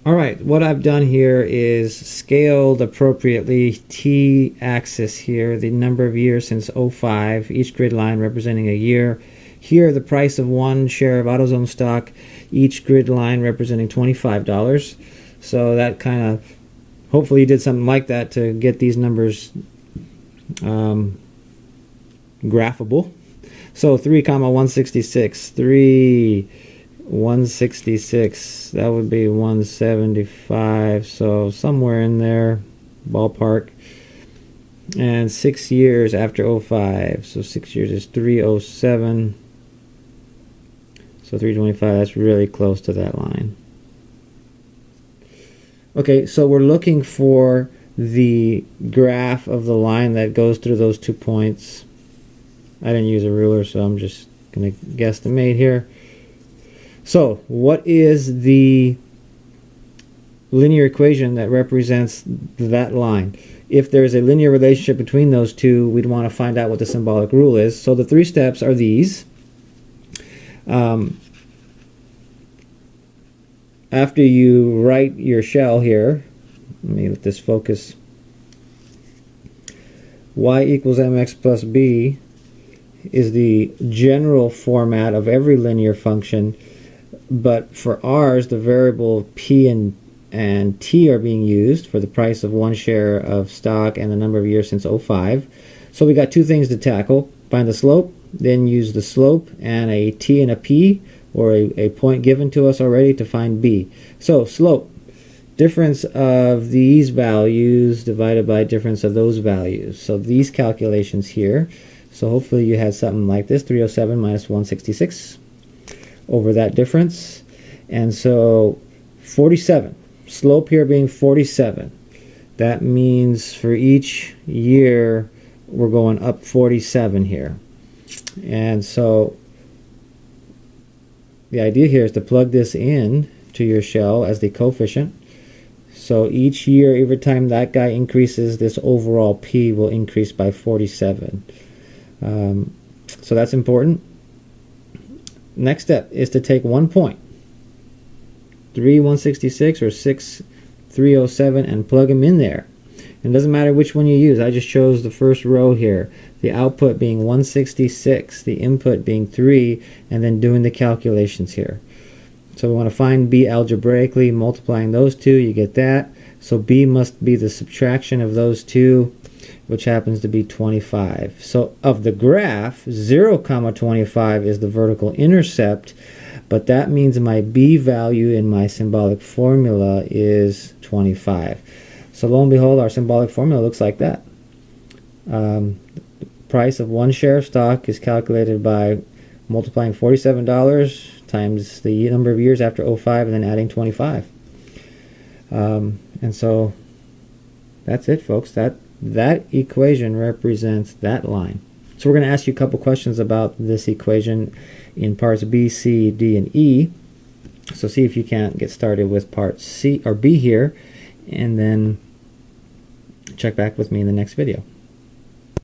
Alright, what I've done here is scaled appropriately T-axis here, the number of years since '05, each grid line representing a year. Here, the price of one share of AutoZone stock, each grid line representing $25. So that kind of, hopefully you did something like that to get these numbers graphable. So 3,166, 166, that would be 175, so somewhere in there, ballpark. And 6 years after '05, so 6 years is 307, so 325, that's really close to that line. Okay, so we're looking for the graph of the line that goes through those 2 points. I didn't use a ruler, so I'm just going to guesstimate here. So, what is the linear equation that represents that line? If there's a linear relationship between those two, we'd want to find out what the symbolic rule is. So the 3 steps are these. After you write your shell here, let me let this focus. Y equals mx plus b is the general format of every linear function. But for ours, the variable p and t are being used for the price of one share of stock and the number of years since '05. So we got 2 things to tackle. Find the slope, then use the slope and a t and a p, or a point given to us already, to find b. So slope, difference of these values divided by difference of those values. So these calculations here. So hopefully you had something like this, 307 minus 166. Over that difference, and so 47, slope here being 47, that means for each year we're going up 47 here. And so the idea here is to plug this in to your shell as the coefficient. So each year, every time that guy increases, this overall p will increase by 47. So that's important. Next step is to take 1 point, 3,166 or 6,307, and plug them in there. And it doesn't matter which one you use. I just chose the first row here, the output being 166, the input being 3, and then doing the calculations here. So we want to find b algebraically, multiplying those two, you get that. So b must be the subtraction of those two, which happens to be 25. So of the graph, 0, 25 is the vertical intercept, but that means my b value in my symbolic formula is 25. So lo and behold, our symbolic formula looks like that. The price of one share of stock is calculated by multiplying $47 times the number of years after '05 and then adding 25. And so that's it, folks. That equation represents that line. So we're going to ask you a couple questions about this equation in parts B, C, D, and E. So see if you can't get started with part C or B here, and then check back with me in the next video.